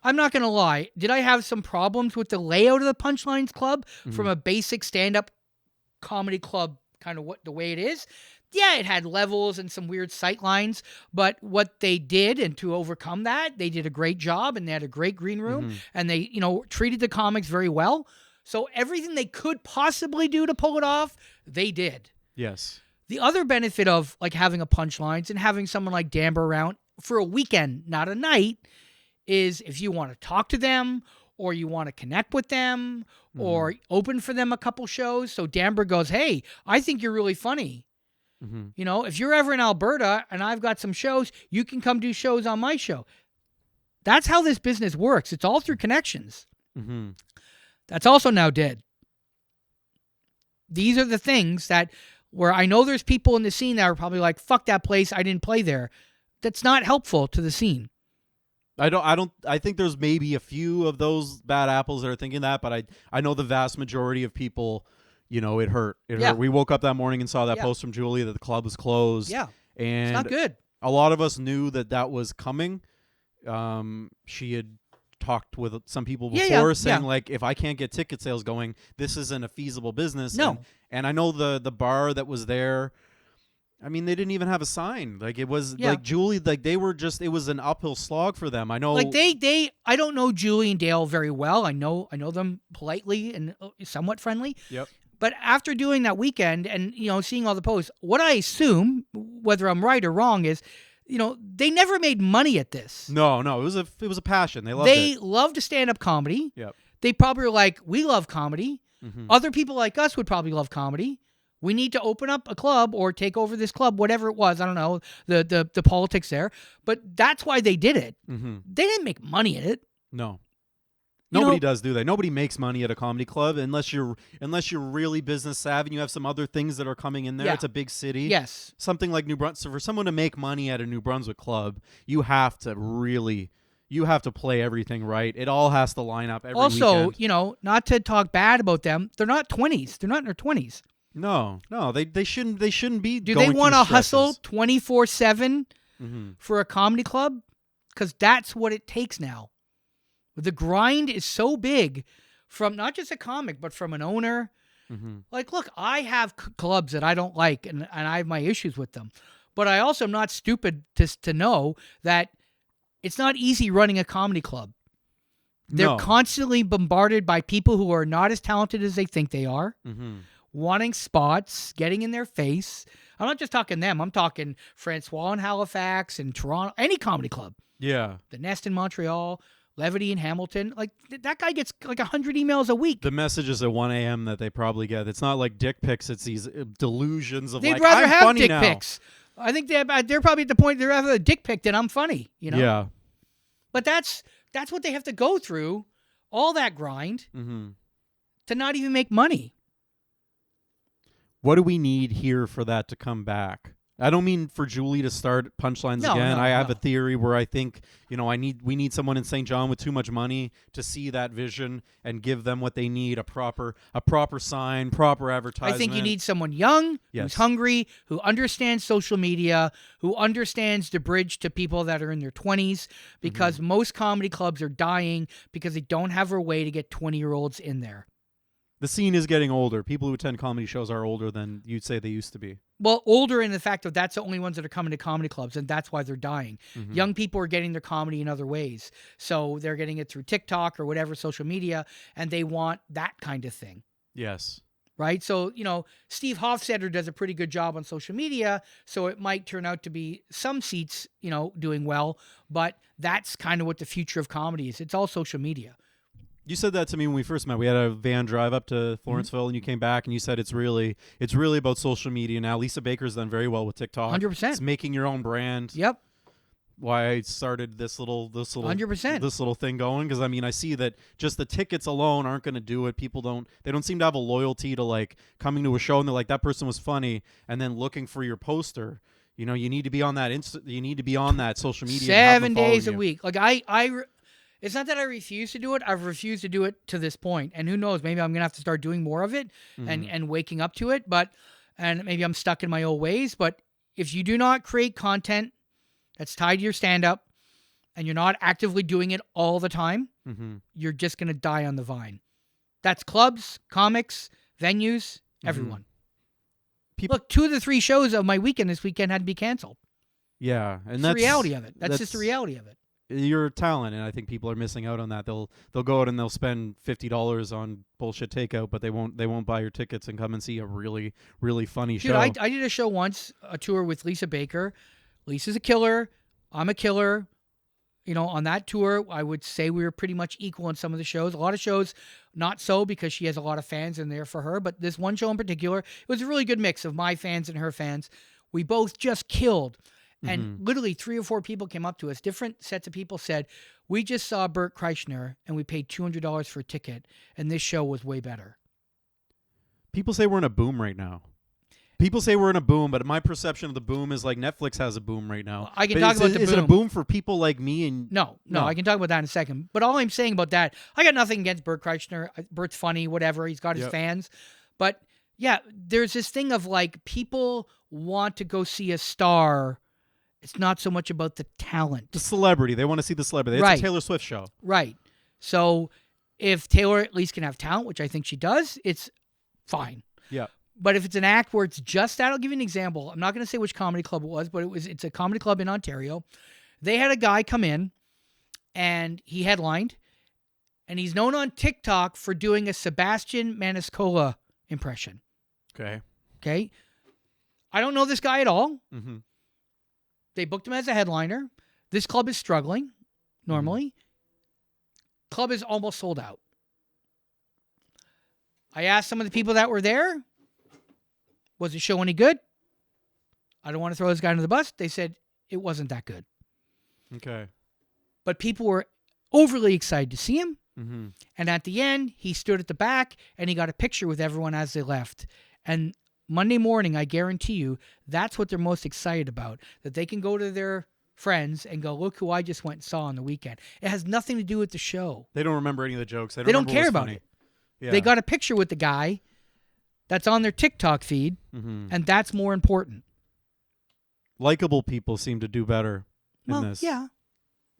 I'm not gonna lie. Did I have some problems with the layout of the Punchlines Club from a basic stand-up comedy club, kind of the way it is? Yeah, it had levels and some weird sight lines, but what they did, and to overcome that, they did a great job, and they had a great green room, and they, treated the comics very well. So everything they could possibly do to pull it off, they did. Yes. The other benefit of like having a Punchlines and having someone like Dambra around for a weekend, not a night, is if you want to talk to them or you want to connect with them or open for them a couple shows. So Dambra goes, hey, I think you're really funny. Mm-hmm. If you're ever in Alberta and I've got some shows, you can come do shows on my show. That's how this business works. It's all through connections. Mm-hmm. That's also now dead. These are the things that where I know there's people in the scene that are probably like, fuck that place, I didn't play there. That's not helpful to the scene. I think there's maybe a few of those bad apples that are thinking that, but I know the vast majority of people, it hurt. It hurt. We woke up that morning and saw that post from Julie that the club was closed. Yeah. And it's not good. A lot of us knew that was coming. She had talked with some people before saying, like, if I can't get ticket sales going, this isn't a feasible business. No. And I know the bar that was there, they didn't even have a sign. Like, it was like Julie, like they were just, it was an uphill slog for them. I know. Like I don't know Julie and Dale very well. I know them politely and somewhat friendly. Yep. But after doing that weekend and, seeing all the posts, what I assume, whether I'm right or wrong, is, they never made money at this. No, it was a passion. They loved it. They loved stand-up comedy. Yep. They probably were like, we love comedy. Mm-hmm. Other people like us would probably love comedy. We need to open up a club or take over this club, whatever it was. I don't know, the politics there. But that's why they did it. Mm-hmm. They didn't make money at it. No. Nobody does, do they? Nobody makes money at a comedy club unless you're really business savvy and you have some other things that are coming in there. Yeah. It's a big city. Yes. Something like New Brunswick. So for someone to make money at a New Brunswick club, you have to play everything right. It all has to line up every weekend. Also, not to talk bad about them, they're not 20s. They're not in their 20s. No, they shouldn't be. Do they want to hustle 24/7 for a comedy club? Because that's what it takes now. The grind is so big from not just a comic, but from an owner. Mm-hmm. Like, look, I have clubs that I don't like, and I have my issues with them. But I also am not stupid to know that it's not easy running a comedy club. They're constantly bombarded by people who are not as talented as they think they are, wanting spots, getting in their face. I'm not just talking them. I'm talking Francois in Halifax and Toronto, any comedy club. Yeah. The Nest in Montreal. Levity in Hamilton, like that guy gets like 100 emails a week. The messages at 1 a.m. that they probably get. It's not like dick pics. It's these delusions of They'd like, rather I'm have funny dick now. pics. I think they're probably at the point they'd rather have a dick pic than I'm funny. Yeah. But that's what they have to go through all that grind Mm-hmm. to not even make money. What do we need here for that to come back? I don't mean for Julie to start punchlines again. I have a theory where I think, we need someone in St. John with too much money to see that vision and give them what they need, a proper sign, proper advertisement. I think you need someone young, who's hungry, who understands social media, who understands the bridge to people that are in their 20s, because most comedy clubs are dying because they don't have a way to get 20-year-olds in there. The scene is getting older. People who attend comedy shows are older than you'd say they used to be. Well, older in the fact that that's the only ones that are coming to comedy clubs, and that's why they're dying. Mm-hmm. Young people are getting their comedy in other ways. So they're getting it through TikTok or whatever social media, and they want that kind of thing. Yes. Right? So, Steve Hofstetter does a pretty good job on social media, so it might turn out to be some seats, doing well, but that's kind of what the future of comedy is. It's all social media. You said that to me when we first met. We had a van drive up to Florenceville, and you came back and you said it's really about social media now. Lisa Baker's done very well with TikTok. 100%. It's making your own brand. Yep. Why I started this little 100%. This little thing going, because I see that just the tickets alone aren't going to do it. People don't seem to have a loyalty to like coming to a show and they're like, that person was funny, and then looking for your poster. You need to be on that you need to be on that social media 7 days a week. Like it's not that I refuse to do it. I've refused to do it to this point. And who knows, maybe I'm going to have to start doing more of it and waking up to it. And maybe I'm stuck in my old ways. But if you do not create content that's tied to your stand-up and you're not actively doing it all the time, you're just going to die on the vine. That's clubs, comics, venues, everyone. Look, 2 of the 3 shows of my weekend this weekend had to be canceled. Yeah. And that's the reality of it. That's just the reality of it. You're a talent, and I think people are missing out on that. They'll go out and they'll spend $50 on bullshit takeout, but they won't buy your tickets and come and see a really, really funny show. I did a show once, a tour with Lisa Baker. Lisa's a killer. I'm a killer. On that tour, I would say we were pretty much equal in some of the shows. A lot of shows, not so, because she has a lot of fans in there for her. But this one show in particular, it was a really good mix of my fans and her fans. We both just killed. And literally 3 or 4 people came up to us. Different sets of people said, we just saw Bert Kreischer and we paid $200 for a ticket, and this show was way better. People say we're in a boom right now. People say we're in a boom, but my perception of the boom is like Netflix has a boom right now. Well, I can talk about the boom. Is it a boom for people like me? And No, I can talk about that in a second. But all I'm saying about that, I got nothing against Bert Kreischer. Bert's funny, whatever. He's got his fans. But yeah, there's this thing of like people want to go see a star. It's not so much about the talent. The celebrity. They want to see the celebrity. It's a Taylor Swift show. Right. So if Taylor at least can have talent, which I think she does, it's fine. Yeah. But if it's an act where it's just that, I'll give you an example. I'm not going to say which comedy club it was, but it's a comedy club in Ontario. They had a guy come in, and he headlined, and he's known on TikTok for doing a Sebastian Maniscalco impression. Okay. I don't know this guy at all. Mm-hmm. They booked him as a headliner. This club is struggling normally. Club is almost sold out. I asked some of the people that were there, was the show any good? I don't want to throw this guy under the bus. They said it wasn't that good. Okay. But people were overly excited to see him. Mm-hmm. And at the end, he stood at the back and he got a picture with everyone as they left. And Monday morning, I guarantee you, that's what they're most excited about, that they can go to their friends and go, look who I just went and saw on the weekend. It has nothing to do with the show. They don't remember any of the jokes. They don't care about it. Yeah. They got a picture with the guy that's on their TikTok feed, and that's more important. Likeable people seem to do better in this. Yeah.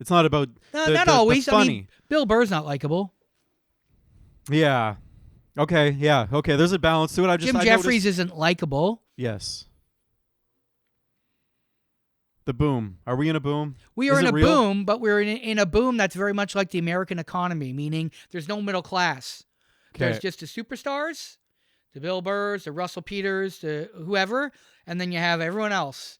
It's not about not always. The funny. I mean, Bill Burr's not likable. Yeah. Okay, yeah. Okay, there's a balance to it. Jim Jeffries isn't likable. Yes. The boom. Are we in a boom? We are in a boom, but we're in a boom that's very much like the American economy, meaning there's no middle class. Okay. There's just the superstars, the Bill Burrs, the Russell Peters, the whoever, and then you have everyone else.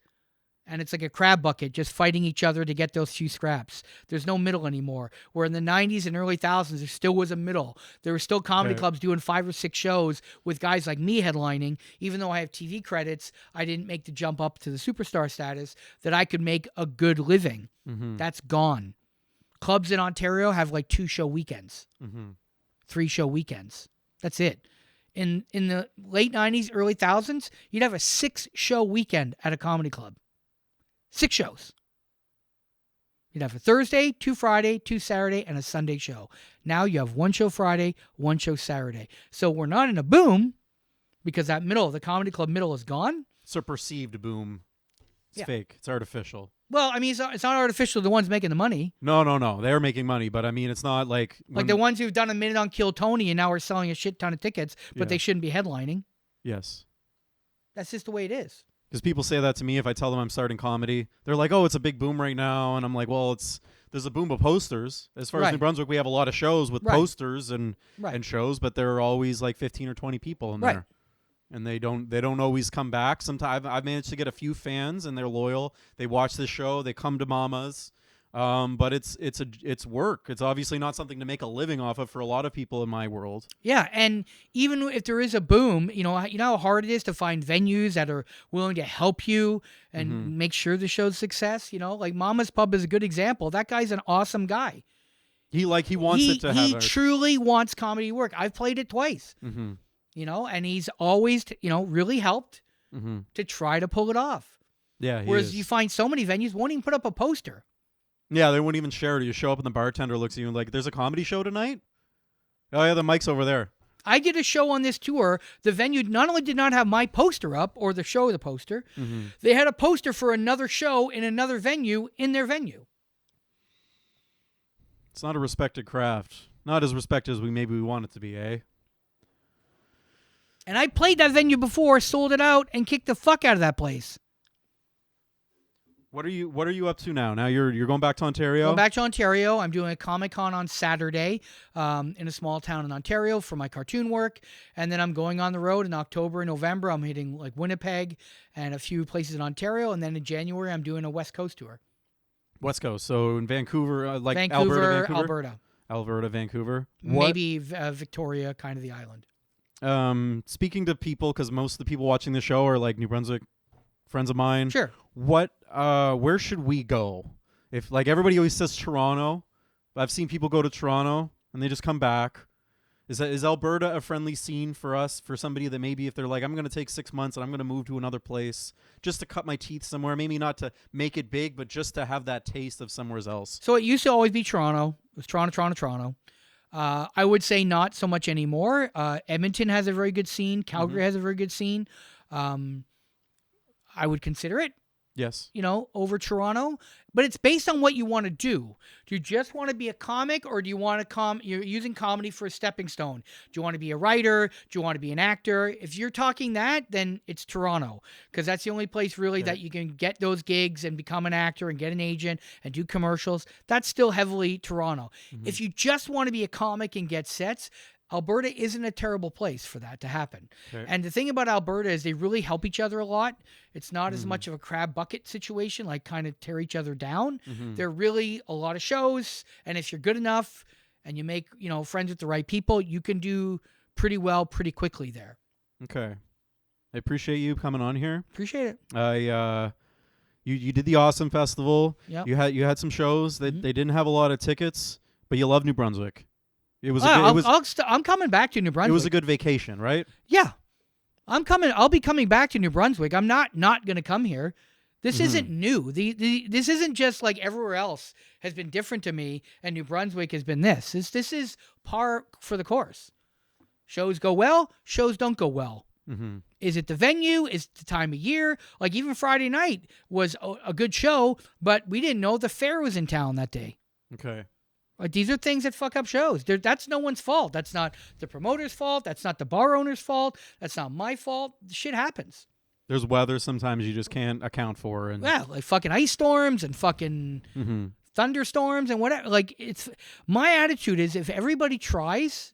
And it's like a crab bucket just fighting each other to get those few scraps. There's no middle anymore. Where in the 90s and early 2000s, there still was a middle. There were still comedy clubs doing 5 or 6 shows with guys like me headlining. Even though I have TV credits, I didn't make the jump up to the superstar status that I could make a good living. Mm-hmm. That's gone. Clubs in Ontario have like 2-show weekends, 3-show weekends. That's it. In the late 90s, early 1000s, you'd have a 6-show weekend at a comedy club. 6 shows. You'd have a Thursday, 2 Friday, 2 Saturday, and a Sunday show. Now you have 1 show Friday, 1 show Saturday. So we're not in a boom because that middle, the comedy club middle is gone. It's a perceived boom. It's fake. It's artificial. Well, I mean, it's not artificial. The ones making the money. No. They're making money, but I mean, it's not like the ones who've done a minute on Kill Tony and now are selling a shit ton of tickets, but they shouldn't be headlining. Yes. That's just the way it is. Because people say that to me if I tell them I'm starting comedy. They're like, "Oh, it's a big boom right now," and I'm like, "Well, there's a boom of posters. As far as New Brunswick, we have a lot of shows with posters and shows, but there are always like 15 or 20 people in there." And they don't always come back. Sometimes I've managed to get a few fans, and they're loyal. They watch the show. They come to Mama's, but it's work. It's obviously not something to make a living off of for a lot of people in my world. Yeah, and even if there is a boom, you know how hard it is to find venues that are willing to help you and make sure the show's success. You know, like Mama's Pub is a good example. That guy's an awesome guy. He wants it to have. He truly wants comedy to work. I've played it twice. You know, and he's always, really helped to try to pull it off. Yeah, whereas you find so many venues won't even put up a poster. Yeah, they won't even share it. You show up and the bartender looks at you and like, "There's a comedy show tonight?" "Oh yeah, the mic's over there." I did a show on this tour. The venue not only did not have my poster up or the show of the poster, they had a poster for another show in another venue in their venue. It's not a respected craft. Not as respected as we want it to be, eh? And I played that venue before, sold it out, and kicked the fuck out of that place. What are you up to now? Now you're going back to Ontario? Going back to Ontario. I'm doing a Comic-Con on Saturday in a small town in Ontario for my cartoon work. And then I'm going on the road in October and November. I'm hitting like Winnipeg and a few places in Ontario. And then in January, I'm doing a West Coast tour. West Coast. So in Vancouver, like Vancouver, Alberta, Vancouver. Maybe Victoria, kind of the island. Speaking to people, because most of the people watching the show are like New Brunswick friends of mine. Sure. Where should we go? If like everybody always says Toronto, I've seen people go to Toronto and they just come back. Is Alberta a friendly scene for us? For somebody that maybe if they're like, I'm going to take 6 months and I'm going to move to another place just to cut my teeth somewhere, maybe not to make it big, but just to have that taste of somewhere else. So it used to always be Toronto. It was Toronto. I would say not so much anymore. Edmonton has a very good scene. Calgary has a very good scene. I would consider it. Yes. Over Toronto. But it's based on what you want to do. Do you just want to be a comic, or do you want to you're using comedy for a stepping stone? Do you want to be a writer? Do you want to be an actor? If you're talking that, then it's Toronto, because that's the only place really that you can get those gigs and become an actor and get an agent and do commercials. That's still heavily Toronto. If you just want to be a comic and get sets, Alberta isn't a terrible place for that to happen. Okay. And the thing about Alberta is they really help each other a lot. It's not as much of a crab bucket situation, like kind of tear each other down. There are really a lot of shows, and if you're good enough and you make, friends with the right people, you can do pretty well pretty quickly there. Okay. I appreciate you coming on here. Appreciate it. You did the Awesome Festival. Yep. You had some shows that they didn't have a lot of tickets, but you love New Brunswick. It was. I'm coming back to New Brunswick. It was a good vacation, right? Yeah, I'm coming. I'll be coming back to New Brunswick. I'm not going to come here. This isn't new. This isn't just like everywhere else has been different to me, and New Brunswick has been this. This is par for the course. Shows go well. Shows don't go well. Is it the venue? Is it the time of year? Like even Friday night was a good show, but we didn't know the fair was in town that day. Okay. Like these are things that fuck up shows. That's no one's fault. That's not the promoter's fault. That's not the bar owner's fault. That's not my fault. Shit happens. There's weather sometimes you just can't account for. And yeah, like fucking ice storms and fucking thunderstorms and whatever. Like it's my attitude is if everybody tries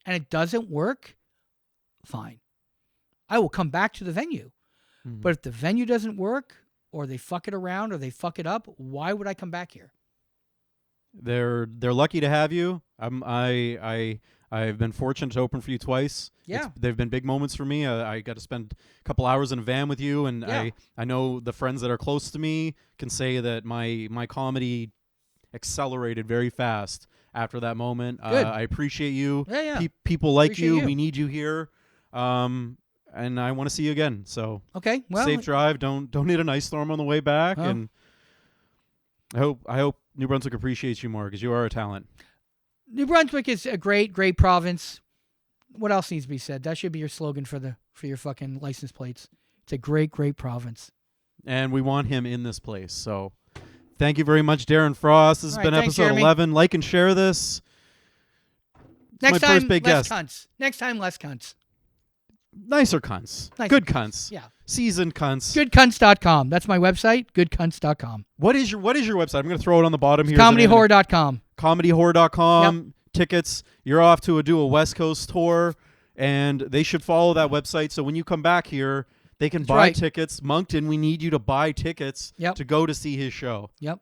and it doesn't work, fine. I will come back to the venue. But if the venue doesn't work or they fuck it around or they fuck it up, why would I come back here? They're lucky to have you. I've been fortunate to open for you twice. Yeah, they've been big moments for me. I got to spend a couple hours in a van with you, and I know the friends that are close to me can say that my comedy accelerated very fast after that moment. Good. I appreciate you. Yeah. People like Appreciate you. We need you here. And I want to see you again. So okay, well, safe drive. Don't hit an ice storm on the way back. And I hope New Brunswick appreciates you more because you are a talent. New Brunswick is a great province. What else needs to be said? That should be your slogan for your fucking license plates. It's a great Province. And we want him in this place. So thank you very much, Darren Frost. This has been thanks, episode Jeremy. 11. Like and share this. Next my time, first big less guest. cunts. Next time, less cunts. Nicer cunts. Nicer Good cunts. Yeah. Seasoned cunts. Goodcunts.com. That's my website, goodcunts.com. What is your website? I'm going to throw it on the bottom here. Comedyhorror.com. Comedyhorror.com. Yep. Tickets. You're off to do a West Coast tour, and they should follow that website. So when you come back here, they can buy tickets. Moncton, we need you to buy tickets to go to see his show. Yep.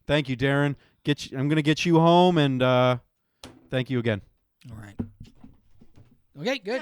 Thank you, Darren. I'm going to get you home, and thank you again. All right. Okay, good.